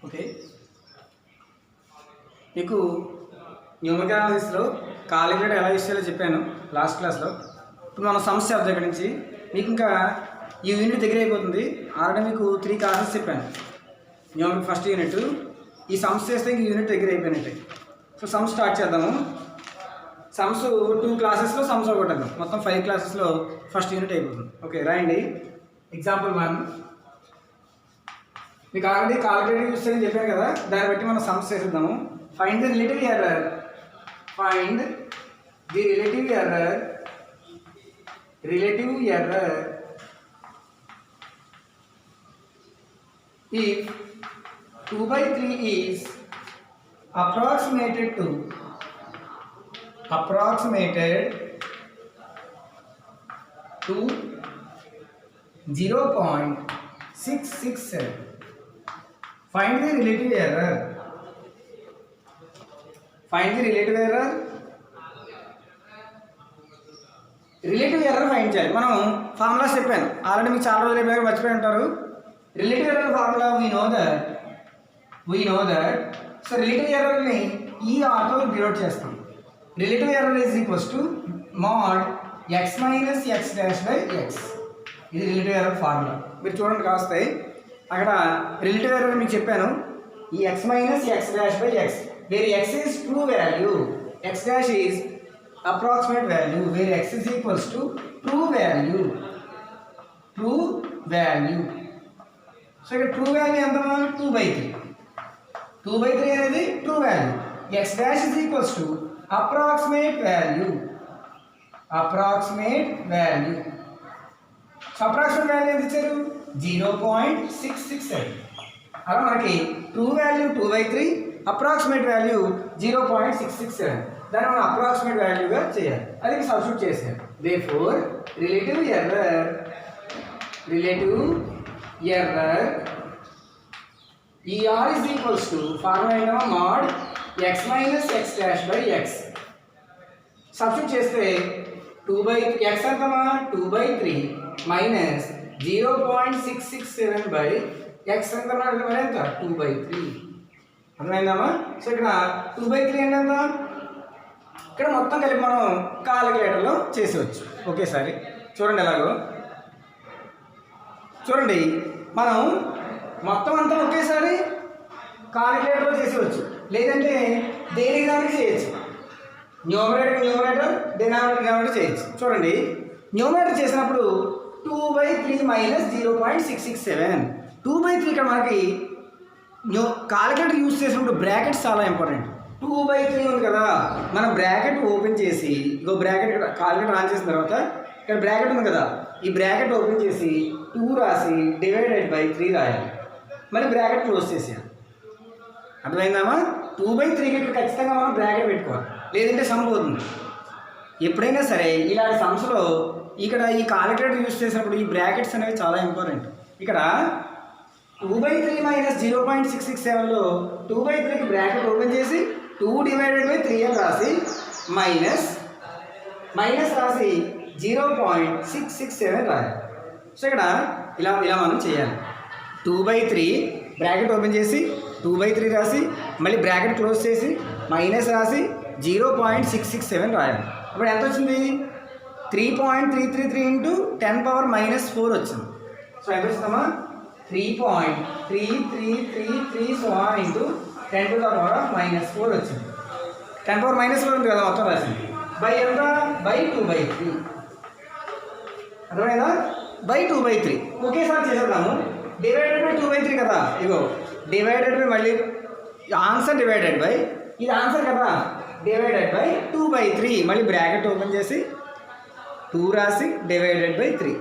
Okay, మీకు numerical అనాలిసిస్లో calculator ఎలా use చేయాలో చెప్పాను లాస్ట్ క్లాస్లో. ఇప్పుడు మనం సమస్య దగ్గర నుంచి మీకు ఇంకా ఈ యూనిట్ దగ్గర అయిపోతుంది. ఆల్రెడీ మీకు 3 క్లాసెస్ చెప్పాను. న్యూమరికల్ ఫస్ట్ యూనిట్ ఈ సమ్స్ చేస్తే ఇంక యూనిట్ దగ్గర అయిపోయినట్టే. సో సమ్స్ స్టార్ట్ చేద్దాము. సమ్స్ 2 క్లాసెస్లో సమ్స్ ఒకటేద్దాం. మొత్తం 5 క్లాసెస్లో ఫస్ట్ యూనిట్ అయిపోతుంది. ఓకే, రాయండి. ఎగ్జాంపుల్ 1. మీకు ఆల్రెడీ కాలిక్యులేటర్ యూస్ చేయని చెప్పాను కదా, దాన్ని బట్టి మనం సమ్స్ చేసేద్దాము. Find the relative error. Find the relative error. Relative error if 2/3 is approximated to 0.667. Find the relative error. Find the relative error. Relative error find చేయాలి. మనం ఫార్ములాస్ చెప్పాను ఆల్రెడీ, మీకు చాలా రోజులు అయిపోయాక మర్చిపోయి ఉంటారు. Relative error formula we know that. So relative ఎర్రర్ని ఈ ఆర్తో డినోట్ చేస్తాం. Relative error is equals to mod x minus x dash by x. ఇది రిలేటివ్ ఎర్రర్ ఫార్ములా. మీరు చూడండి కాస్తాయి అక్కడ రిలేటివ్ ఎర్రర్ మీకు చెప్పాను. ఈ x minus x dash by x, where x is true value, x dash is approximate value, where x is equals to true value. So here true value ఎంత 2/3. 2/3 అనేది true value. x dash is equals to approximate value. So approximate value ఎంత ఇచ్చారు? 0.667. అలా మనకి true value 2/3, approximate value 0.667. దాన్ని మనం approximate వాల్యూగా చేయాలి. అది సబ్స్టిట్యూట్ చేసాను. Therefore relative error ER is equals to formula mod x minus x dash by X. Substitute చేస్తే 2/x ఎంతమా 2/3 మైనస్ 0.667 బై ఎక్స్ ఎంతమా ఎంత 2/3. అర్థమైందమ్మా? సో ఇక్కడ 2/3 ఎంత? ఇక్కడ మొత్తం కలిపి మనం కాలిక్యులేటర్లో చేసేవచ్చు ఒకేసారి. చూడండి ఎలాగో. చూడండి మనం మొత్తం అంతా ఒకేసారి కాలిక్యులేటర్లో చేసేవచ్చు, లేదంటే దేనికి దానికి చేయొచ్చు. న్యూమరేటర్ డినామినేటర్ చేయొచ్చు. చూడండి న్యూమరేటర్ చేసినప్పుడు 2/3 మైనస్ 0.667. 2/3 ఇక్కడ మనకి కాలిక్యులేటర్ యూజ్ చేసినప్పుడు బ్రాకెట్స్ చాలా ఇంపార్టెంట్. 2/3 ఉంది కదా, మనం బ్రాకెట్ ఓపెన్ చేసి ఇంకో బ్రాకెట్ ఇక్కడ కాలిక్యులేటర్ ఆన్ చేసిన తర్వాత ఇక్కడ బ్రాకెట్ ఉంది కదా, ఈ బ్రాకెట్ ఓపెన్ చేసి 2 రాసి డివైడెడ్ బై 3 రాయాలి. మళ్ళీ బ్రాకెట్ క్లోజ్ చేసేయాలి. అర్థమైందామా? 2/3కి ఇక్కడ ఖచ్చితంగా మనం బ్రాకెట్ పెట్టుకోవాలి, లేదంటే సమ్ పోతుంది. ఎప్పుడైనా సరే ఇలాంటి సమ్స్లో ఇక్కడ ఈ కాలిక్యులేటర్ యూజ్ చేసినప్పుడు ఈ బ్రాకెట్స్ అనేవి చాలా ఇంపార్టెంట్. ఇక్కడ 2/3 మైనస్ 0.667లో 2/3కి బ్రాకెట్ ఓపెన్ చేసి 2 డివైడెడ్ బై 3 అని రాసి మైనస్ రాసి 0.667 రాయాలి. సో ఇక్కడ ఇలా మనం చేయాలి. 2/3 బ్రాకెట్ ఓపెన్ చేసి 2/3 రాసి మళ్ళీ బ్రాకెట్ క్లోజ్ చేసి మైనస్ రాసి 0.667 రాయాలి. ఇప్పుడు ఎంత వచ్చింది? 3.333 ఇంటూ 10⁻⁻4 వచ్చింది. సో ఎంత వచ్చిందమ్మా? 3.3333 ఇంటూ 10⁻⁻4 వచ్చింది. 10⁻⁻4 ఉంది కదా మొత్తం రాసింది. బై ఎంత? బై 2/3. అర్థమైందా? బై 2/3 ఒకేసారి చేసేద్దాము. డివైడెడ్ బై 2/3 కదా, ఇగో డివైడెడ్ బై మళ్ళీ ఆన్సర్ డివైడెడ్ బై, ఇది ఆన్సర్ కదా, డివైడెడ్ బై 2/3 మళ్ళీ బ్రాకెట్ ఓపెన్ చేసి 2 రాసి డివైడెడ్ బై 3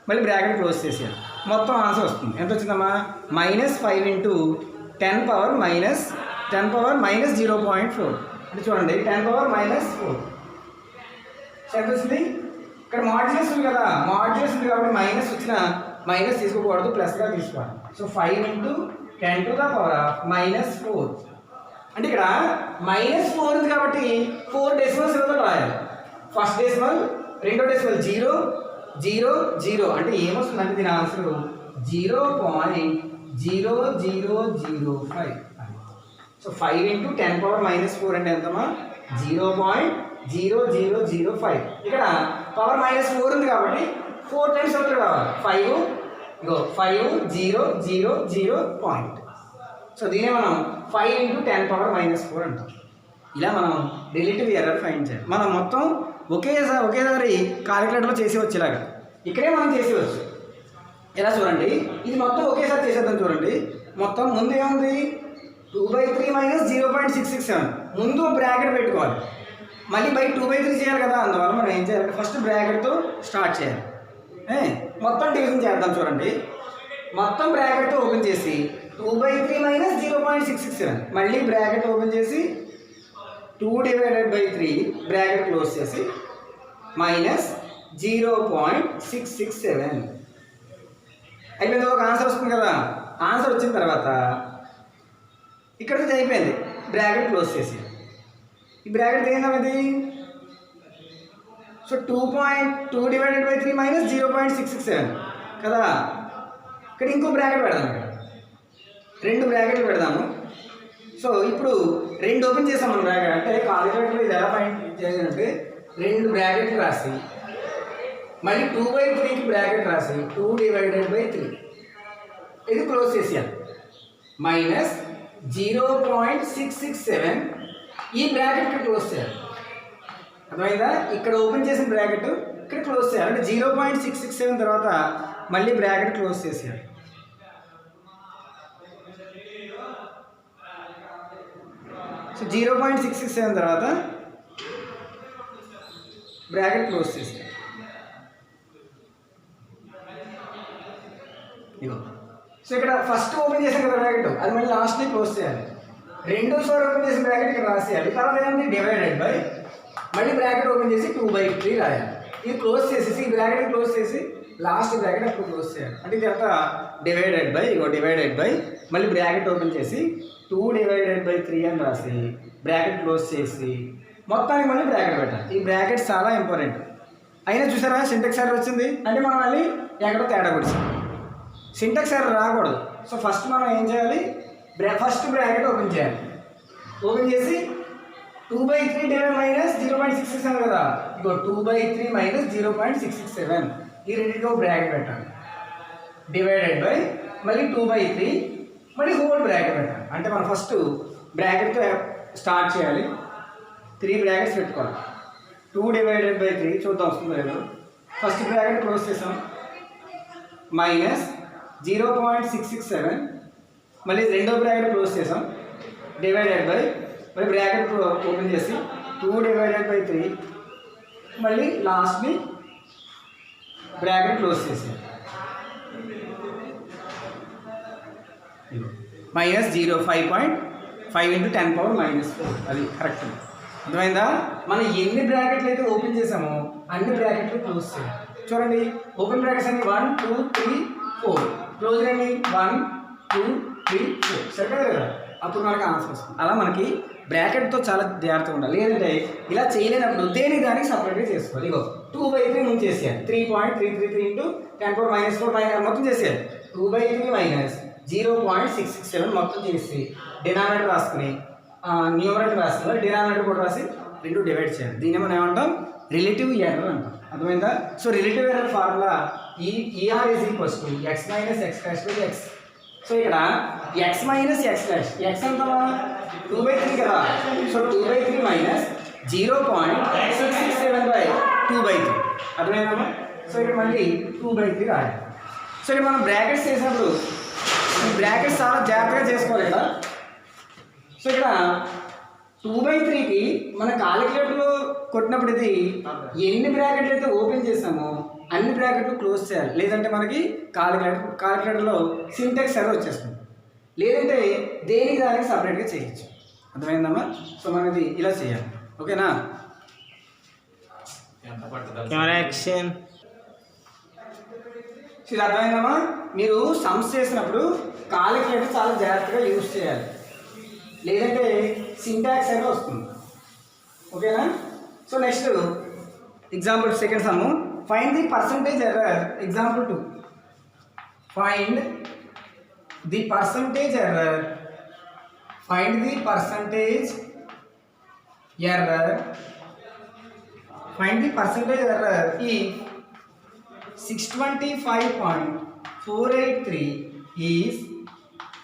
మళ్ళీ బ్రాకెట్ క్లోజ్ చేసేయాలి. మొత్తం ఆన్సర్ వస్తుంది. ఎంత వచ్చిందమ్మా? -5 ఇంటూ 10⁻⁻0.4. అంటే చూడండి 10⁻⁻4 ఎంత వచ్చింది? ఇక్కడ మాడ్యులస్ ఉంది కదా, మాడ్యులస్ ఉంది కాబట్టి మైనస్ వచ్చిన మైనస్ తీసుకోకూడదు, ప్లస్గా తీసుకోవాలి. సో 5 ఇంటూ 10⁻⁻4 అంటే ఇక్కడ -4 ఉంది కాబట్టి 4 డెసిమల్స్ ఏదో రాయాలి. ఫస్ట్ డెసిమల్, రెండో డెసిమల్ 0 0 0 అంటే ఏమొస్తుందంటే దీని answer 0.0 0.0005. So 5 into 10 power minus 4 అంటే ఎంతమా 0.0005. ఇక్కడ పవర్ మైనస్ 4 ఉంది కాబట్టి 4 టైమ్స్ అవుతుంది కావాలి 5 పాయింట్. సో దీనే మనం 5 into 10 power minus 4 అంటాం. ఇలా మనం రిలేటివ్ ఎర్రర్ ఫైండ్ చేయాలి. మనం మొత్తం ఒకేసారి కాలిక్యులేటర్లో చేసేవచ్చు. ఇలాగా ఇక్కడే మనం చేసేవచ్చు. ఎలా చూడండి, ఇది మొత్తం ఒకేసారి చేసేద్దాం. చూడండి, మొత్తం ముందు ఏముంది 2/3 మైనస్ 0.667. ముందు బ్రాకెట్ పెట్టుకోవాలి, మళ్ళీ బై 2/3 చేయాలి కదా. అందువల్ల మనం ఏం చేయాలంటే ఫస్ట్ బ్రాకెట్తో స్టార్ట్ చేయాలి. మొత్తం డివిజన్ చేద్దాం. చూడండి, మొత్తం బ్రాకెట్తో ఓపెన్ చేసి 2/3 మైనస్ 0.667, మళ్ళీ బ్రాకెట్ ఓపెన్ చేసి 2/3 బ్రాకెట్ క్లోజ్ చేసి మైనస్ 0.667 అయిపోయింది. ఒక ఆన్సర్ వస్తుంది కదా. ఆన్సర్ వచ్చిన తర్వాత ఇక్కడ నుంచి అయిపోయింది, బ్రాకెట్ క్లోజ్ చేసి ఈ బ్రాకెట్ ఏంటది. సో 2/3 మైనస్ 0.667 కదా. ఇక్కడ ఇంకో బ్రాకెట్ పెడదాం. ఇక్కడ 2 బ్రాకెట్లు పెడదాము. సో ఇప్పుడు 2 ఓపెన్ చేసాం మనం బ్రాకెట్. అంటే కాలిక్యులేటర్లో ఇది ఎలా ఫైండ్ చేయాలంటే 2 బ్రాకెట్లు రాసి మళ్ళీ 2/3కి బ్రాకెట్ రాసి 2/3 ఇది క్లోజ్ చేసేయాలి. మైనస్ 0.667 ఈ బ్రాకెట్ క్లోజ్ చేయాలి. అర్థమైందా? ఇక్కడ ఓపెన్ చేసిన బ్రాకెట్ ఇక్కడ క్లోజ్ చేయాలి. అంటే 0.667 తర్వాత మళ్ళీ బ్రాకెట్ క్లోజ్ చేసేయాలి. సో 0.667 తర్వాత బ్రాకెట్ క్లోజ్ చేసేయాలి. ఇగో, సో ఇక్కడ ఫస్ట్ ఓపెన్ చేసాం కదా బ్రాకెట్, అది మళ్ళీ లాస్ట్ని క్లోజ్ చేయాలి. 2 సార్లు ఓపెన్ చేసిన బ్రాకెట్ ఇక్కడ రాసేయాలి. తర్వాత ఏమంటే డివైడెడ్ బై మళ్ళీ బ్రాకెట్ ఓపెన్ చేసి 2/3 రాయాలి. ఇది క్లోజ్ చేసేసి ఈ బ్రాకెట్ క్లోజ్ చేసి లాస్ట్ బ్రాకెట్ అప్పుడు క్లోజ్ చేయాలి. అంటే ఇది అంతా డివైడెడ్ బై మళ్ళీ బ్రాకెట్ ఓపెన్ చేసి 2/3 అని రాసి బ్రాకెట్ క్లోజ్ చేసి మొత్తానికి మళ్ళీ బ్రాకెట్ పెట్టాలి. ఈ బ్రాకెట్ చాలా ఇంపార్టెంట్. అయినా చూసారా సింటాక్స్ ఎర్రర్ వచ్చింది అంటే మనం మళ్ళీ ఎక్కడో తేడా కొడిసాం. సింటాక్స్ ఎర్రర్ రాకూడదు. సో ఫస్ట్ మనం ఏం చేయాలి, ఫస్ట్ బ్రాకెట్ ఓపెన్ చేయాలి. ఓపెన్ చేసి 2/3 మైనస్ 0.667 కదా. ఇగో 2/3 మైనస్ 0.667 ఈ రెండింటిలో బ్రాకెట్ పెట్టాలి. డివైడెడ్ బై మళ్ళీ 2/3 మళ్ళీ హోల్ బ్రాకెట్ పెట్టాలి. అంటే మనం ఫస్ట్ బ్రాకెట్తో స్టార్ట్ చేయాలి. 3 బ్రాకెట్స్ పెట్టుకోవాలి. 2/3 చూద్దాం వస్తుంది లేదు. ఫస్ట్ బ్రాకెట్ క్లోజ్ చేసాం మైనస్ 0.667 మళ్ళీ రెండో బ్రాకెట్ క్లోజ్ చేసాం డివైడెడ్ బై మళ్ళీ బ్రాకెట్ ఓపెన్ చేసి 2/3 మళ్ళీ లాస్ట్ని బ్రాకెట్ క్లోజ్ చేసాం మైనస్ 5.5 into 10 power minus 4. అది కరెక్ట్. అర్థమైందా? మనం ఎన్ని బ్రాకెట్లు అయితే ఓపెన్ చేసామో అన్ని బ్రాకెట్లు క్లోజ్ చేయాలి. చూడండి, ఓపెన్ బ్రాకెట్స్ అన్ని 1 2 3 4, క్లోజ్ అండి 1 2 3 4. సరిపోయింది కదా. అప్పుడు మనకి ఆన్సర్ వస్తుంది. అలా మనకి బ్రాకెట్తో చాలా జాగ్రత్తగా ఉండాలి. లేదంటే ఇలా చేయలేనప్పుడు దేనికి దానికి సపరేట్గా చేసుకోవాలి. ఇగో 2/3 ముందు చేసేయాలి. 3.333 into 10 power minus 4 మొత్తం చేసేయాలి. 2/3 మైనస్ 0.667 మొత్తం చేసి డినామినేటర్ రాసుకుని న్యూమరేటర్ రాసుకుని డినామినేటర్ కూడా రాసి 2 డివైడ్ చేయాలి. దీన్ని మనం ఏమంటాం, రిలేటివ్ ఎర్రర్ అంటాం. అర్థమైందా? So relative error formula ER is equals to x minus x dash by x. So ఇక్కడ x minus x dash, x ఎంత 2/3 కదా. So 2/3 minus 0.667/2/3. అర్థమైందమ్మా? సో ఇక్కడ మళ్ళీ 2/3 రాయాలి. సో ఇక్కడ మనం బ్రాకెట్స్ చేసినప్పుడు ఈ బ్రాకెట్స్ చాలా జాగ్రత్తగా చేసుకోవాలి కదా. సో ఇక్కడ 2/3కి మన కాలిక్యులేటర్లో కొట్టినప్పుడు ఇది ఎన్ని బ్రాకెట్లు అయితే ఓపెన్ చేసామో అన్ని బ్రాకెట్లు క్లోజ్ చేయాలి. లేదంటే మనకి కాలిక్యులేటర్లో సింటాక్స్ ఎర్రర్ వచ్చేస్తుంది. లేదంటే దేనికి దానికి సపరేట్గా చేయొచ్చు. అర్థమైందమ్మా? సో మనది ఇలా చేయాలి. ఓకేనా? యాక్షన్ ఇది అర్థమైందమ్మా? మీరు సమ్స్ చేసినప్పుడు కాలిక్యులేటర్ చాలా జాగ్రత్తగా యూజ్ చేయాలి. లేదంటే సింటాక్స్ ఎర్రర్ వస్తుంది. ఓకేనా? So next example second some, find the percentage error. Example 2, find the percentage error, find the percentage error, find the percentage error if 625.483 is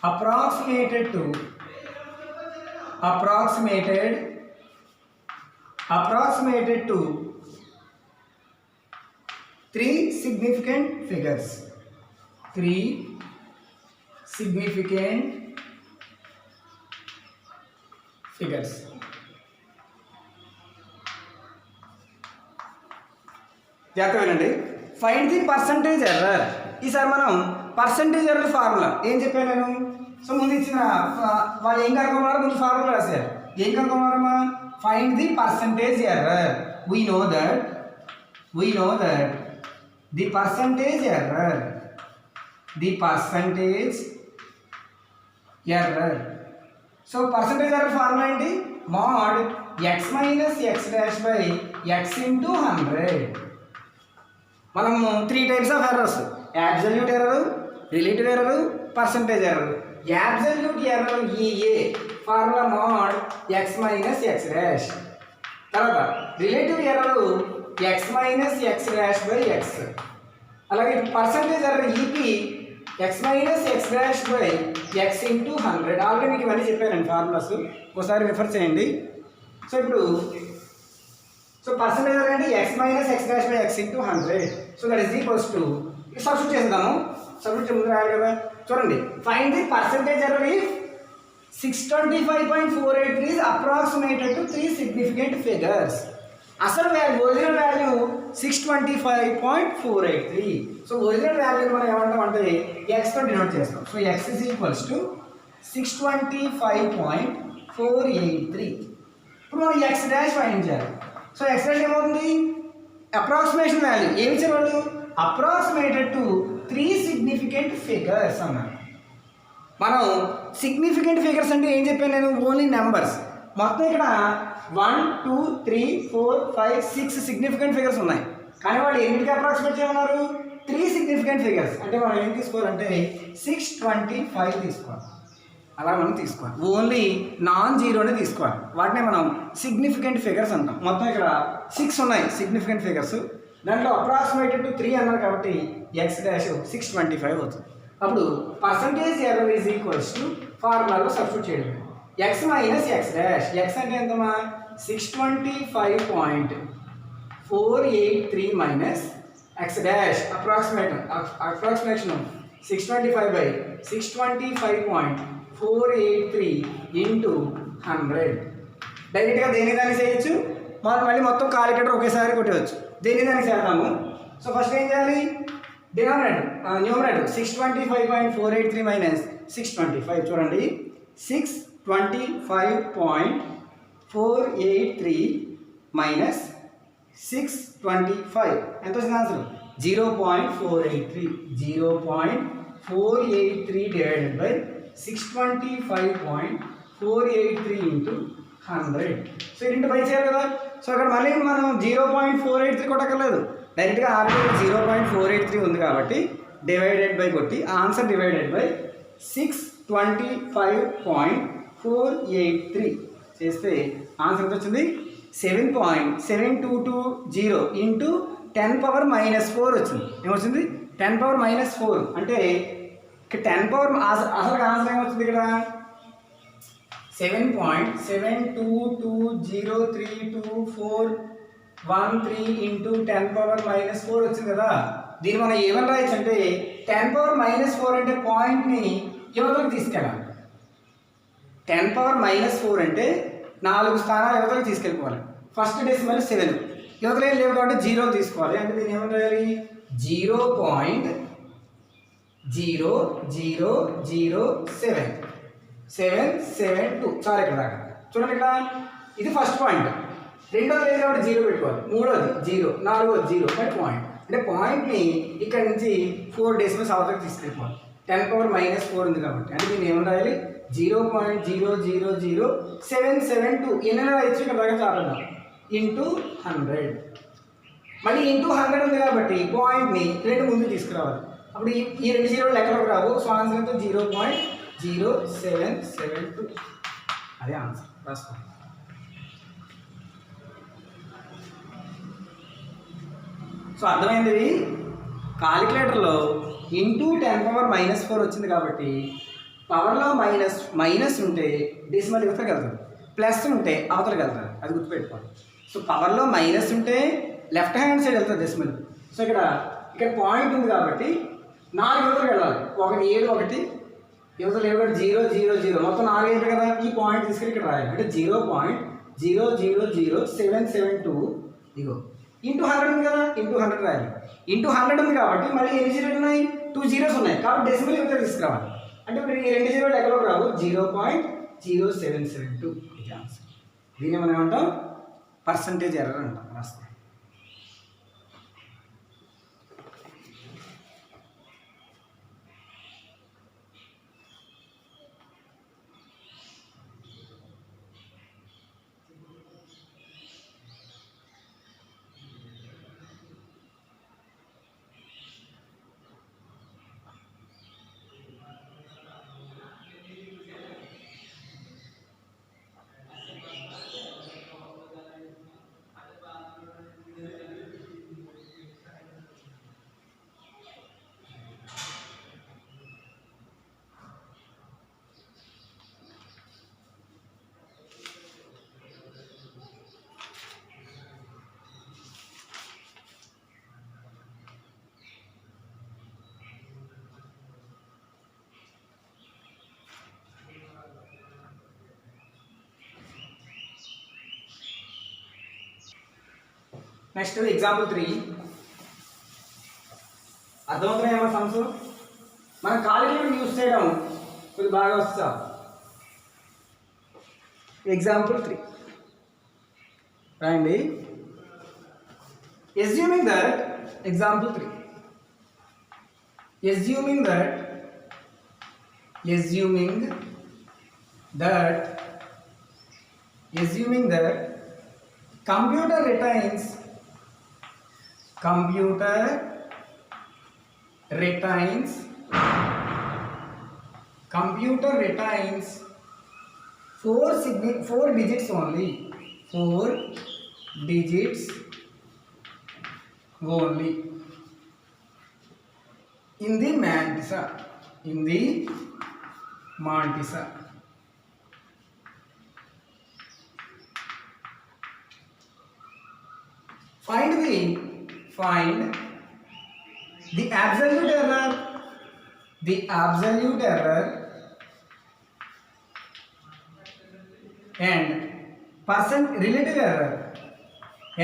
approximated to three significant figures. జాగ్రత్త వినండి. Find the percentage error. ఈసారి మనం percentage error formula ఏం చెప్పాను నేను. So ముందు ఇచ్చిన వాళ్ళు ఏం కనుక్కున్నారు, ముందు ఫార్ములా రాశారు. ఏం కనుక్కున్నారమ్మా? Find the percentage error. We know that the percentage error, so percentage error formula ఏంటి? Mod x minus x dash by x into 100. మనము 3 types of errors: absolute error, relative error, percentage error. Absolute error E A formula mod x minus x dash. తర్వాత relative error x minus x dash by x. అలాగే percentage error E P x minus x dash by x into 100. Already మీకు ఇవన్నీ చెప్పానండి formulas, ఒకసారి refer చేయండి. So ఇప్పుడు percentage error అంటే x minus x dash by x into 100. So that is equals to, substitute చేద్దాము. Substitute ముందు రాయాలి కదా. చూడండి, find the percentage error if 625.483 is approximated to 3 significant figures. అసలు original value 625.483. So original value మనం ఏమంటాం అంటే ఎక్స్తో డినోట్ చేస్తాం. So X is equals to 625.483. ఇప్పుడు మనం ఎక్స్ డాష్ ఫైండ్ చేయాలి. సో ఎక్స్ డాష్ ఏమవుతుంది? అప్రాక్సిమేషన్ వాల్యూ ఏమి ఇచ్చేవాళ్ళు? అప్రాక్సిమేటెడ్ టు 3 significant figures అన్నారు. మనం సిగ్నిఫికెంట్ ఫిగర్స్ అంటే ఏం చెప్పాను నేను? Only numbers. మొత్తం ఇక్కడ 1 2 3 4 5 6 సిగ్నిఫికెంట్ ఫిగర్స్ ఉన్నాయి. కానీ వాళ్ళు ఎన్నిటికి అప్రాక్సిమేట్ చేయమన్నారు? 3 సిగ్నిఫికెంట్ ఫిగర్స్. అంటే మనం ఏం తీసుకోవాలంటే 625 తీసుకోవాలి. అలా మనం తీసుకోవాలి. ఓన్లీ నాన్ జీరోనే తీసుకోవాలి. వాటినే మనం సిగ్నిఫికెంట్ ఫిగర్స్ అంటాం. మొత్తం ఇక్కడ 6 ఉన్నాయి సిగ్నిఫికెంట్ ఫిగర్స్. దాంట్లో అప్రాక్సిమేటెడ్ టు 3 అన్నారు కాబట్టి ఎక్స్ డాష్ 625 అవుతుంది. అప్పుడు percentage error is equals to ఫార్ములాలో సబ్స్టిట్యూట్ చేయడం. X minus x dash. X అంటే ఎంతమా? 625.483 minus x dash approximation 625/625.483 into 100. డైరెక్ట్గా దేని దాన్ని చేయొచ్చు, మనం మళ్ళీ మొత్తం కాలిక్యులేటర్ ఒకేసారి కొట్టవచ్చు. దేని దానికి చేద్దాము. సో ఫస్ట్ ఏం చేయాలి? Numerator 625.483 minus 625. చూడండి, 625.483 మైనస్ 625 ఎంత వచ్చింది answer? 0.483. 0.483 divided by 625.483 into 100. So into by చేయాలి కదా. సో అక్కడ మళ్ళీ మనం 0.483 కొట్టక్కర్లేదు, డైరెక్ట్గా ఆల్రెడీ 0.483 ఉంది కాబట్టి డివైడెడ్ బై కొట్టి ఆన్సర్ డివైడెడ్ బై 625.483 చేస్తే ఆన్సర్ ఎంత వచ్చింది? 7.7220 ఇంటూ 10⁻⁻4 వచ్చింది. ఏమొచ్చింది? 10⁻⁻4 అంటే 10 పవర్ అసలు ఆన్సర్ ఏమొచ్చింది ఇక్కడ? 7.72203241 ఇంటూ 10⁻⁻4 వచ్చింది కదా. దీన్ని మనం ఏమని రాయొచ్చు అంటే 10⁻⁻4 అంటే పాయింట్ని యువతలకు తీసుకెళ్ళాలి. 10⁻⁻4 అంటే 4 స్థానాలు యువతలకు తీసుకెళ్ళిపోవాలి. ఫస్ట్ డెసిమల్ 7, యువతలు ఏం లేవు కాబట్టి 0 తీసుకోవాలి. అంటే దీన్ని ఏమని రాయాలి? 0.0007772. చాలు ఇక్కడ దాకా. చూడండి, ఇక్కడ ఇది ఫస్ట్ పాయింట్. రెండోది లేదు కాబట్టి 0 పెట్టుకోవాలి. మూడోది 0, నాలుగోది 0 బై పాయింట్. అంటే పాయింట్ని ఇక్కడ నుంచి 4 డెసిమల్స్ అవతలకి తీసుకెళ్ళిపోవాలి. 10⁻⁻4 ఉంది కాబట్టి. అంటే దీన్ని ఏమని రాయాలి? 0.000772 ఎన్నైనా రాయొచ్చు ఇక్కడ దాకా చాలు ఇంటూ 100. మళ్ళీ ఇంటూ 100 ఉంది కాబట్టి పాయింట్ని 2 ముందు తీసుకురావాలి. అప్పుడు ఈ రెండు జీరోలు లెక్కలోకి రావు. సో ఆన్సర్ ఎంత 0.0772. అదే ఆన్సర్ రాసుకోండి. సో అర్థమైంది. కాలిక్యులేటర్లో ఇంటూ 10⁻⁻4 వచ్చింది కాబట్టి పవర్లో మైనస్ ఉంటే డెసిమల్ ఇవతలకి వెళ్తుంది, ప్లస్ ఉంటే అవతలకి వెళ్తుంది. అది గుర్తుపెట్టుకోండి. సో పవర్లో మైనస్ ఉంటే లెఫ్ట్ హ్యాండ్ సైడ్ వెళ్తుంది డెసిమల్. సో ఇక్కడ పాయింట్ ఉంది కాబట్టి 4 యువతలకు వెళ్ళాలి. 1 7 1 యువతలు 7 0 0 0 మొత్తం 4 అయిపోయి కదా. ఈ పాయింట్ తీసుకెళ్ళి ఇక్కడ రాయాలి. అంటే 0.000772 ఇగో ఇంటూ 100 ఉంది కదా, ఇంటూ 100 రాయాలి. ఇంటూ 100 ఉంది కాబట్టి మళ్ళీ ఎన్ని జీరోలు ఉన్నాయి, 2 జీరోస్ ఉన్నాయి కాబట్టి డెసిమల్ యువతలు తీసుకురావాలి. అంటే ఇప్పుడు ఈ రెండు జీరోలు ఎక్కడోకి రావు. 0.0772 ఇది ఆన్సర్. దీన్ని మనం ఏమంటాం, పర్సంటేజ్ ఎర్రర్ అంటాం. రాస్తాం. Next example 3. అర్థమవుతున్నాయేమో సమ్స్. మనం కాలిక్యులేటర్ యూజ్ చేయడం కొద్ది బాగా వస్తా. ఎగ్జాంపుల్ 3 రాయండి. Assuming that example 3 assuming that computer retains 4 digits only, 4 digits only in the mantissa. Find the absolute error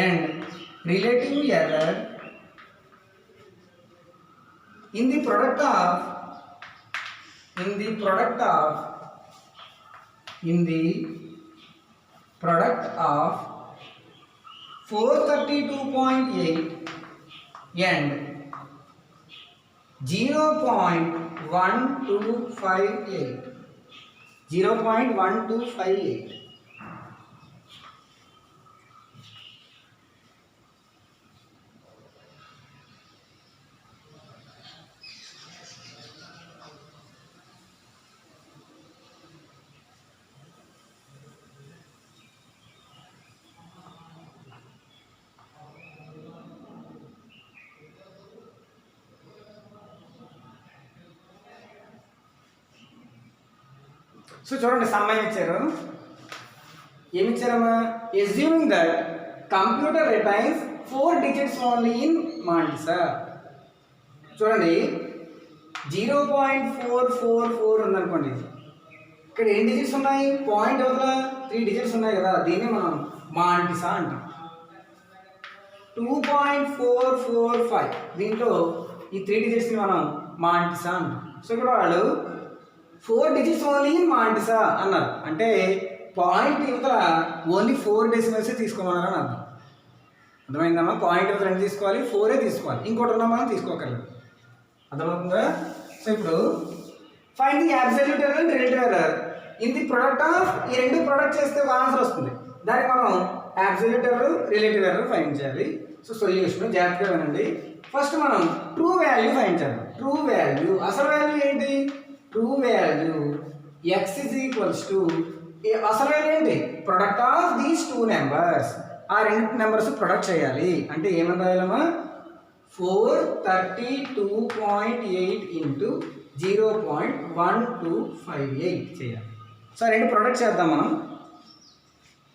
and relative error in the product of 432.8 and 0.1258. So చూడండి, సమ్మని ఇచ్చారు. ఏమి ఇచ్చారమ్మా? Assuming that computer retains 4 digits only in mantissa. చూడండి, 0.444 ఉందనుకోండి. ఇక్కడ ఎన్ని digits ఉన్నాయి? పాయింట్ అవతల 3 digits ఉన్నాయి కదా, దీన్ని మనం మాంటిసా అంటాం. 2.445 దీంట్లో ఈ 3 digitsని మనం మాంటిసా అంటాం. సో ఇక్కడ వాళ్ళు 4 digits ఓన్లీ ఇన్ మాంటిసా అన్నారు. అంటే పాయింట్ యువతల ఓన్లీ 4 decimals తీసుకోమన్నారు అని అర్థం. అర్థమైందమ్మా? పాయింట్ యువతల ఎంత తీసుకోవాలి? 4 తీసుకోవాలి. ఇంకోటి ఉన్నా మనం తీసుకోకర్లేదు. అర్థమవుతుందా? సో ఇప్పుడు find the absolute error and relative error in the product of, ఈ రెండు ప్రొడక్ట్ చేస్తే ఒక ఆన్సర్ వస్తుంది. దానికి మనం absolute error relative error find చేయాలి. సో సొల్యూషన్ జాగ్రత్తగా వినండి. ఫస్ట్ మనం ట్రూ వాల్యూ ఫైండ్ చేద్దాం. ట్రూ వాల్యూ, అసలు వాల్యూ ఏంటి? True value X is equals to, అసలు వాల్యూ ఏంటి? Product of these two numbers, ఆ రెండు నెంబర్స్ ప్రొడక్ట్ చేయాలి అంటే ఏమని రాయాలమ్మా? 432.8 ఇంటూ 0.1258 చేయాలి. సో రెండు ప్రొడక్ట్ చేద్దాం మనం.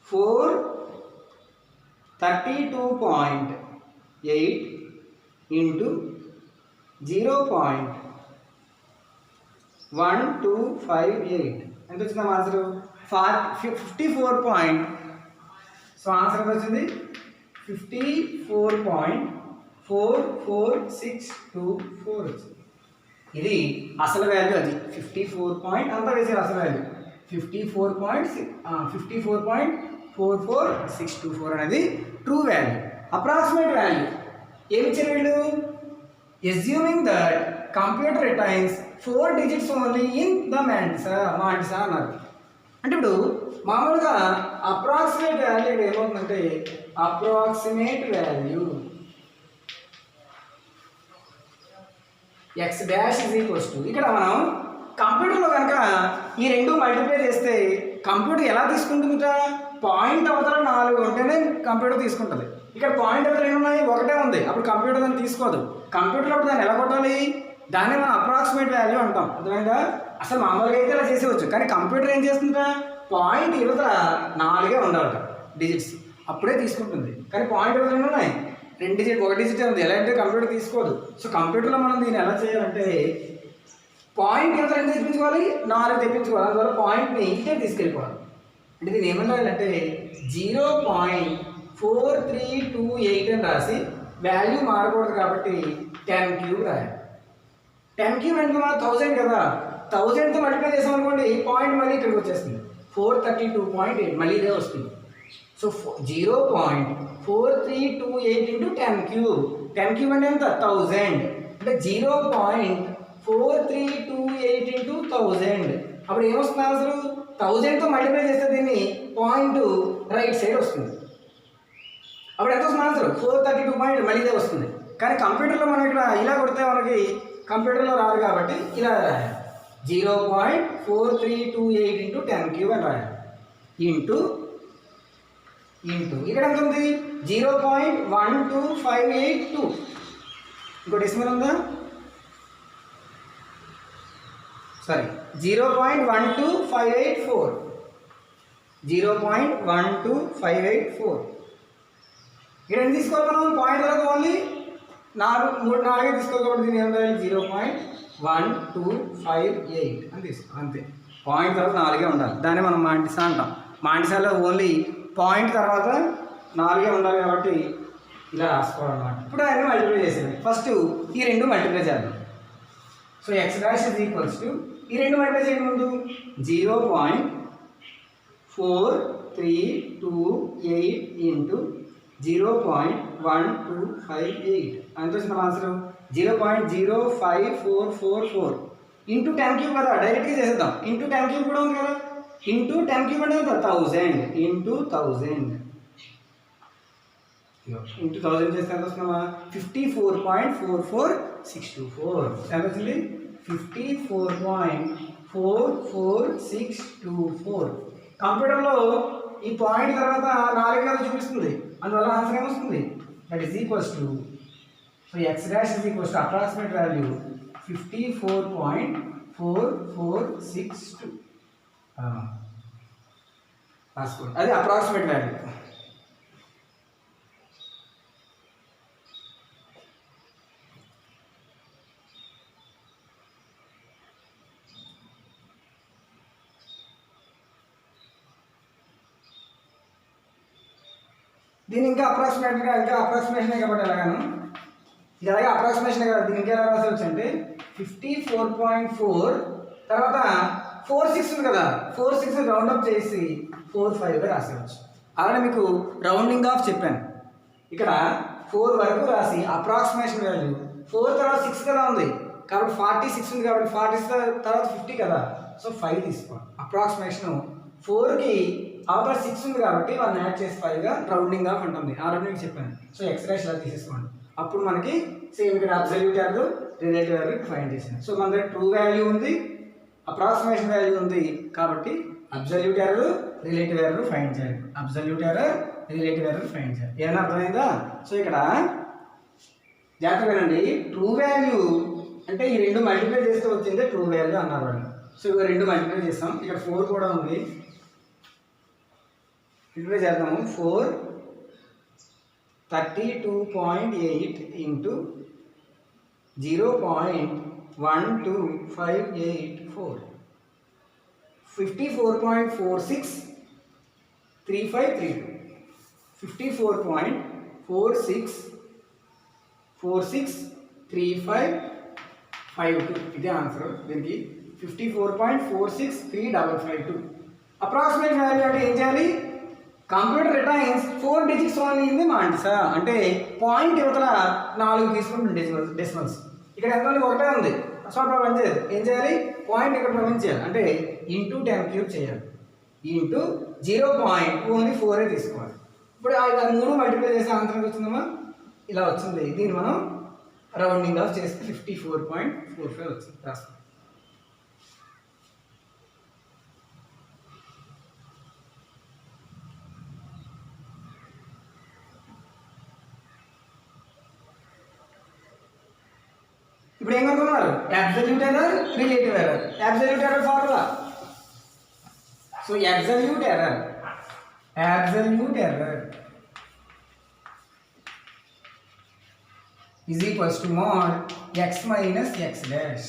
432.8 ఇంటూ 0.1258 ఎంత వచ్చిందా ఆన్సర్? 54. సో ఆన్సర్ ఎంత వచ్చింది? 54.4464 వచ్చింది. ఇది అసలు వాల్యూ, అది 54 అంతా వేసారు అసలు వాల్యూ 54.4464 అనేది ట్రూ వాల్యూ. అప్రాక్సిమేట్ వాల్యూ ఏమి ఇచ్చారు వీళ్ళు? Assuming that computer retains 4 digits only in the mantissa అన్నారు. అంటే ఇప్పుడు మామూలుగా అప్రాక్సిమేట్ వాల్యూ ఏమవుతుందంటే approximate value x dash is equals to, ఇక్కడ మనం కంప్యూటర్లో కనుక ఈ రెండు మల్టిప్లై చేస్తే కంప్యూటర్ ఎలా తీసుకుంటుందిట? పాయింట్ అవతల 4 ఉంటేనే కంప్యూటర్ తీసుకుంటుంది. ఇక్కడ పాయింట్ అవతల ఎన్ని ఉన్నాయి? ఒకటే ఉంది. అప్పుడు కంప్యూటర్ దాన్ని తీసుకోదు. కంప్యూటర్లో అప్పుడు దాన్ని ఎలా కొట్టాలి? దాన్ని మనం అప్రాక్సిమేట్ వాల్యూ అంటాం. అర్థమైందా? అసలు మామూలుగా అయితే ఇలా చేసేవచ్చు, కానీ కంప్యూటర్ ఏం చేస్తుందా? పాయింట్ ఇవతల 4 ఉండాలట డిజిట్స్, అప్పుడే తీసుకుంటుంది. కానీ పాయింట్ ఇవతల ఎన్ని ఉన్నాయి? 2 digit, 1 digit ఉంది. ఎలా అంటే కంప్యూటర్ తీసుకోదు. సో కంప్యూటర్లో మనం దీన్ని ఎలా చేయాలంటే పాయింట్ ఇవతల ఎంత తెప్పించుకోవాలి? 4 తెప్పించుకోవాలి. అందువల్ల పాయింట్ని ఇటే తీసుకెళ్ళిపోవాలి. అంటే దీన్ని ఏమన్నా రాయాలంటే 0.4328 అని రాసి వాల్యూ మారకూడదు కాబట్టి 10³ రాయాలి. 10³ అంటే 1000 కదా, 1000తో మల్టిప్లై చేసాం అనుకోండి పాయింట్ మళ్ళీ ఇక్కడికి వచ్చేస్తుంది 432.8 మళ్ళీ ఇదే వస్తుంది. సో 0.4328 ఇంటూ 10³ 10³ అంటే ఎంత? 1000 అంటే 0.4328 ఇంటూ 1000. అప్పుడు ఏమొస్తుంది ఆన్సర్? 1000తో మల్టిప్లై చేస్తే దీన్ని పాయింట్ రైట్ సైడ్ వస్తుంది. అప్పుడు ఎంత వస్తుంది ఆన్సర్? 432. మళ్ళీ ఇదే వస్తుంది. కానీ కంప్యూటర్లో మనం ఇక్కడ ఇలా కొడితే మనకి కంప్యూటర్లో రాదు కాబట్టి ఇలా రాయాలి. 0.4328 ఇంటూ 10³ అని రాయాలి. ఇంటూ ఇక్కడ ఎంత ఉంది? 0.12582. ఇంకో డెసిమల్ ఉందా? సారీ 0.12584. 0.12584. ఇక్కడ ఎంత తీసుకోవాలి మనం? పాయింట్ తర్వాత ఓన్లీ 4 తీసుకోవాలి కాబట్టి దీన్ని ఏం రాయాలి? 0.1258 అని తీసుకోవాలి అంతే. పాయింట్ తర్వాత 4 ఉండాలి. దాన్ని మనం మాంటిసా అంటాం. మాంటిసాలో ఓన్లీ పాయింట్ తర్వాత 4 ఉండాలి కాబట్టి ఇలా రాసుకోవాలన్నమాట. ఇప్పుడు ఆయన మల్టిప్లై చేసేది. ఫస్ట్ ఈ రెండు మల్టిప్లై చేద్దాం. So X dash is equals to, ఈ రెండు మల్టిప్లై చేయండి ముందు. 0.4328 ఇంటూ 0.1258 అంత వచ్చిన ఆన్సర్ 0.0544 ఇంటూ 10³ కదా, డైరెక్ట్గా చేసేద్దాం. ఇంటూ 10³ కూడా ఉంది కదా, ఇంటూ 10³ అంటే 1000 ఇంటూ 1000 ఇంటూ 1000 చేస్తే ఎంత వస్తుందా? 54.44624. ఎంత వచ్చింది? 54.44624. కంప్యూటర్లో ఈ పాయింట్ తర్వాత 4 కదా చూపిస్తుంది, అందువల్ల ఆన్సర్ ఏమొస్తుంది? That is equals to, so X dash is equals to approximate value 54.4462 రాసుకోండి. అది అప్రాక్సిమేట్ వాల్యూ. దీని ఇంకా అప్రాక్సిమేషన్ కాబట్టి ఎలాగాను ఇది అలాగే అప్రాక్సిమేషన్ కదా, దీనికి ఇంకా ఎలా రాసేవచ్చు అంటే 54.4 తర్వాత 46 ఉంది కదా, 46 రౌండ్ అప్ చేసి 45గా రాసేవచ్చు. అలానే మీకు రౌండింగ్ ఆఫ్ చెప్పాను. ఇక్కడ 4 వరకు రాసి అప్రాక్సిమేషన్ వాల్యూ 4 తర్వాత 6 కదా ఉంది కాబట్టి 46 ఉంది కాబట్టి 46 తర్వాత 50 కదా, సో 5 తీసుకోండి. అప్రాక్సిమేషన్ 4కి అవతల 6 ఉంది కాబట్టి 1 యాడ్ చేసి 5గా రౌండింగ్ ఆఫ్ ఉంటుంది. ఆల్రెడీ మీకు చెప్పాను. సో ఎక్స్ డాష్ ఇలా తీసేసుకోండి. అప్పుడు మనకి సేమ్ ఇక్కడ absolute value relative error find చేశాను. సో మన దగ్గర ట్రూ వాల్యూ ఉంది, అప్రాక్సిమేషన్ వాల్యూ ఉంది, కాబట్టి absolute error relative error find చేయాలి. Absolute error relative error find చేయాలి. ఏమైనా అర్థమైందా? సో ఇక్కడ జాగ్రత్త వినండి, ట్రూ వాల్యూ అంటే ఈ రెండు మల్టిప్లై చేస్తే వచ్చిందే ట్రూ వాల్యూ అన్నారు వాళ్ళు. సో ఇవి రెండు మల్టిప్లై చేస్తాం, ఇక్కడ 4 కూడా ఉంది, మల్టిప్లై చేద్దాము. 4 32.8 ఇంటూ 0.12584 54.463532 54.463552 ఇదే ఆన్సర్ దీనికి. 54.46352. అప్రాక్సిమేట్ వాల్యూ అంటే ఏం చేయాలి? Computer retains 4 digits only in the mantissa, అంటే పాయింట్ యువతల 4 తీసుకుంటుంది డెసిమల్స్. ఇక్కడ ఎంత ఉంది? ఒకటే ఉంది, అసలు పని చేయదు. ఏం చేయాలి? పాయింట్ ఇక్కడ పంపించేయాలి, అంటే ఇంటూ 10³ చేయాలి. ఇంటూ 0.4 తీసుకోవాలి. ఇప్పుడు ఆ 3 మల్టిప్లై చేసే ఆన్సర్ వచ్చిందమ్మా, ఇలా వచ్చింది. దీన్ని మనం రౌండింగ్ ఆఫ్ చేస్తే 54.45 వచ్చింది. రాస్తాం. ఇప్పుడు ఏం కనుక్కున్నారు? Absolute error, relative error. Absolute error formula, so absolute error is equals to mod x minus x dash,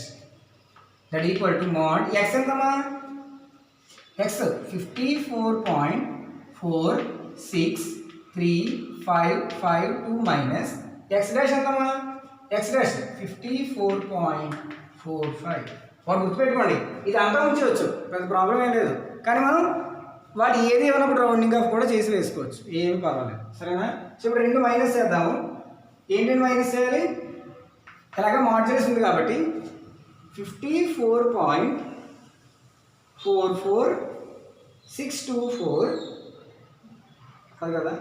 that equal to mod x ఎంతమా? x 54.46355 minus x dash ఎంతమా? x dash 54.45. వాడు గుర్తుపెట్టుకోండి, ఇది అంతా ఉంచవచ్చు, పెద్ద ప్రాబ్లం ఏం లేదు. కానీ మనం వాటి ఏది ఏమన్నప్పుడు రౌండింగ్ ఆఫ్ కూడా చేసి వేసుకోవచ్చు, ఏమి పర్వాలేదు. సరేనా? సో ఇప్పుడు 2 మైనస్ చేద్దాము. ఏంటంటే మైనస్ చేయాలి? ఇలాగా మాడ్యులస్ ఉంది కాబట్టి 54.44624 కాదు కదా,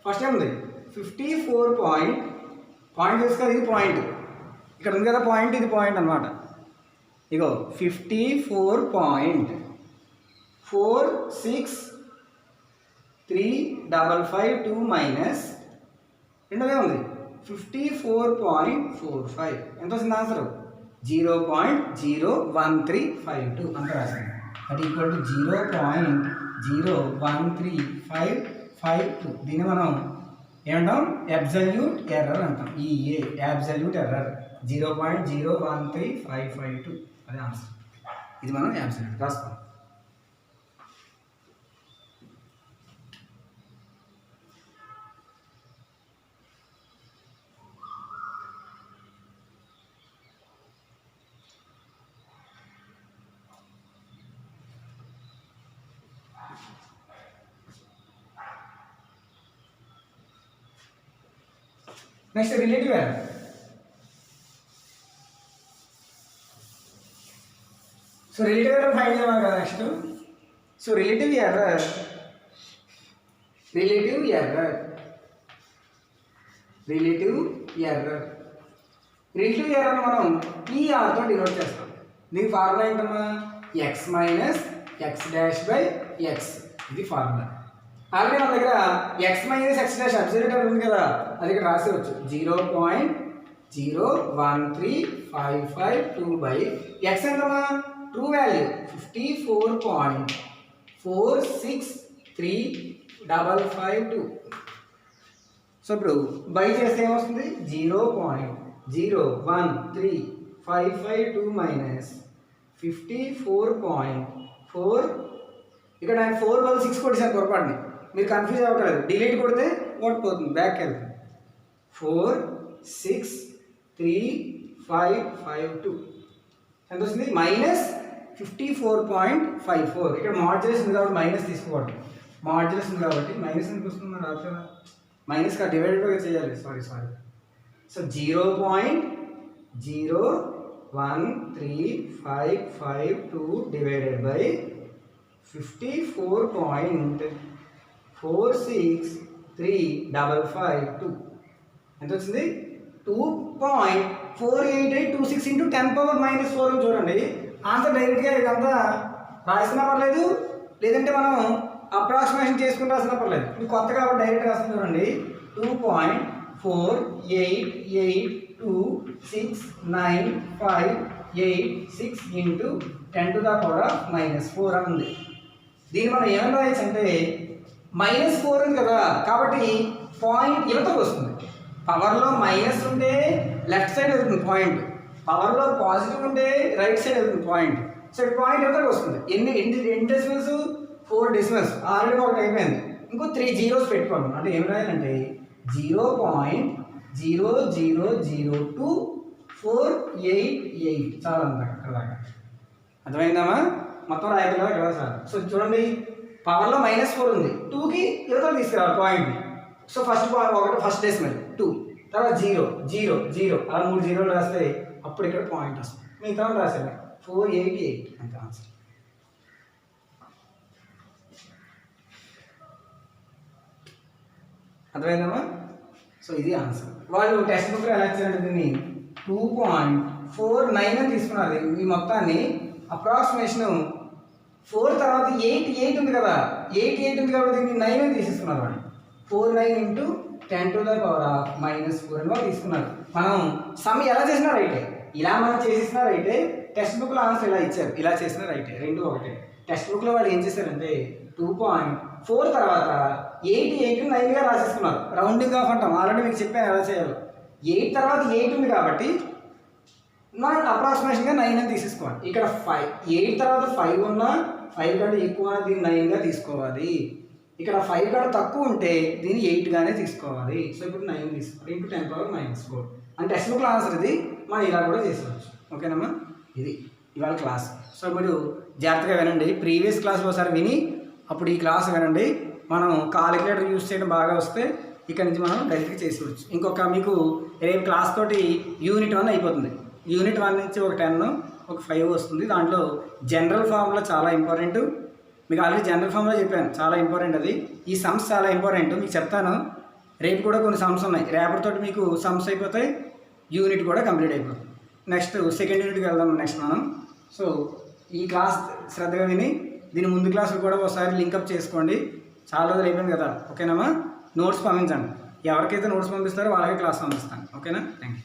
ఫస్ట్ టైం ఉంది 54 పాయింట్ చేసుకోవాలి. ఇది పాయింట్ ఇక్కడ ఉంది కదా, పాయింట్ ఇది పాయింట్ అనమాట. ఇగో 54.46355 మైనస్ రెండోదే ఉంది 54.45. ఎంత వస్తుంది ఆన్సర్? 0.01352 అంత రాసింది. అది ఈక్వల్ టు 0.01352. దీన్ని మనం ఏమంటాం? అబ్సల్యూట్ ఎర్రర్ అంటాం. ఈ అబ్సల్యూట్ ఎర్రర్ 0.01352 అదే ఆన్సర్. ఇది మనం అబ్సల్యూట్ రాస్తాం. Next relative error. So relative error find చేయాలి కదా నెక్స్ట్. సో రిలేటివ్ ఎర్రర్ మనం PRతో డినోట్ చేస్తాం. దీని ఫార్ములా ఏంటమ్మా? x minus x dash by x, ఇది ఫార్ములా. ఆల్రెడీ మన దగ్గర x minus x dash absolute error ఉంది కదా, అది ఇక్కడ రాసేవచ్చు. 0.01355 బై ఎక్స్ ఎంతమా? True value 54.46355. సో ఇప్పుడు బై చేస్తే ఏమొస్తుంది? 0.01355 మైనస్ 54.4. ఇక్కడ ఆయన 4 బదులు 6 కొట్టేసాను పొరపాటుని, మీరు కన్ఫ్యూజ్ అవ్వట్లేదు. డిలీట్ కొడితే వాట్ పోతుంది, బ్యాక్ వెళ్తుంది. 46355 ఎంత వస్తుంది? మైనస్ 54.54. ఇక్కడ మాడ్యులస్ ఉంది కాబట్టి మైనస్ తీసుకోవద్దు. మాడ్యులస్ ఉంది కాబట్టి మైనస్ ఎందుకు వస్తుంది? మరి రాదు కదా, మైనస్ కా డివైడెడ్గా చేయాలి. సారీ. సో 0.01355 డివైడెడ్ బై 54.46355 ఎంత వచ్చింది? 2.4 4826 ఇంటూ 10⁻⁻4 చూడండి. ఆన్సర్ డైరెక్ట్గా ఇదంతా రాసినా పర్లేదు, లేదంటే మనం అప్రాక్సిమేషన్ చేసుకుని రాసినా పర్లేదు. ఇది కొత్త కాబట్టి డైరెక్ట్ రాసిన చూడండి. 2.48826958 ఇంటూ 10⁻⁻4 అని ఉంది. దీన్ని మనం ఏమని రాయొచ్చు అంటే -4 ఉంది కదా, కాబట్టి పాయింట్ యువతకు వస్తుంది. పవర్లో మైనస్ ఉంటే లెఫ్ట్ సైడ్ వెళ్తుంది పాయింట్, పవర్లో పాజిటివ్ ఉంటే రైట్ సైడ్ వెళ్తుంది పాయింట్. సో పాయింట్ యువతకు వస్తుంది. ఎన్ని డెసిమల్స్? 4 డెసిమల్స్. ఆల్రెడీ ఒకటి అయిపోయింది. ఇంకో 3 జీరోస్ పెట్టుకోండి. అంటే ఏం రాయాలంటే 0.0002488 చాలా అంత అక్కడ దాకా. అర్థమైందమ్మా? మొత్తం రాయగలరా కదా సార్? సో చూడండి, పవర్లో -4 ఉంది, 2కి యువతలు తీసుకురావాలి పాయింట్. సో ఫస్ట్ డెసిమల్ 2, తర్వాత 0 0 0 అలా 3 జీరోలు రాస్తే అప్పుడు ఇక్కడ పాయింట్ వస్తుంది. మిగతా రాసేది 488 అంత ఆన్సర్. అర్థమైందమ్మా? సో ఇది ఆన్సర్. వాళ్ళు టెక్స్ట్ బుక్లో ఎలా ఇచ్చారంటే దీన్ని 2.49 అని తీసుకున్నారు. ఈ మొత్తాన్ని అప్రాక్సిమేషన్ 4 తర్వాత 8 ఉంది కదా, 8 ఉంది కాబట్టి దీన్ని 9 అని తీసేసుకున్నారు వాళ్ళు. 49 ఇంటూ 10⁻⁻4 అని తీసుకున్నారు. మనం సమ్ ఎలా చేసినా రైటే, ఇలా మనం చేసేసినా రైటే. టెక్స్ట్ బుక్లో ఆన్సర్ ఇలా ఇచ్చారు, ఇలా చేసినా రైటే, రెండు ఒకటే. టెక్స్ట్ బుక్లో వాళ్ళు ఏం చేశారంటే 2.4 తర్వాత 8 9గా రాసేసుకున్నారు. రౌండింగ్ ఆఫ్ అంటాం, ఆల్రెడీ మీకు చెప్పాను ఎలా చేయాలి. 8 తర్వాత 8 ఉంది కాబట్టి మనం అప్రాక్సిమేషన్గా 9 అని తీసేసుకోవాలి. ఇక్కడ 8 తర్వాత 5 ఉన్నా 5 కంటే ఎక్కువ దీన్ని 9గా తీసుకోవాలి. ఇక్కడ 5 కంటే తక్కువ ఉంటే దీన్ని 8గానే తీసుకోవాలి. సో ఇప్పుడు 9 తీసుకోవాలి ఇంటూ 10⁻⁻4 అంటే టెక్స్ట్ బుక్లో ఆన్సర్ ఇది. మనం ఇలా కూడా చేసుకోవచ్చు. ఓకేనమ్మా? ఇది ఇవాళ క్లాస్. సో మీరు జాగ్రత్తగా వినండి. ప్రీవియస్ క్లాస్లో ఒకసారి విని అప్పుడు ఈ క్లాస్ వినండి. మనం కాలిక్యులేటర్ యూజ్ చేయడం బాగా వస్తే ఇక్కడ నుంచి మనం డైరెక్ట్గా చేసుకోవచ్చు. ఇంకొక మీకు రేపు క్లాస్ తోటి యూనిట్ 1 అయిపోతుంది. యూనిట్ 1 నుంచి ఒక 10 ఒక 5 వస్తుంది. దాంట్లో జనరల్ ఫార్ములా చాలా ఇంపార్టెంట్. మీకు ఆల్రెడీ జనరల్ ఫార్ములా చెప్పాను, చాలా ఇంపార్టెంట్ అది. ఈ సమ్స్ చాలా ఇంపార్టెంట్, మీకు చెప్తాను. రేపు కూడా కొన్ని సమ్స్ ఉన్నాయి. రేపటితోటి మీకు సమ్స్ అయిపోతాయి, యూనిట్ కూడా కంప్లీట్ అయిపోతుంది. నెక్స్ట్ సెకండ్ యూనిట్కి వెళ్దాం నెక్స్ట్ మనం. సో ఈ క్లాస్ శ్రద్ధగా విని దీని ముందు క్లాసులు కూడా ఒకసారి లింకప్ చేసుకోండి. చాలా రోజులు అయిపోయింది కదా. ఓకేనమ్మా? నోట్స్ పంపించండి. ఎవరికైతే నోట్స్ పంపిస్తారో వాళ్ళకే క్లాస్ పంపిస్తాను. ఓకేనా? Thank you.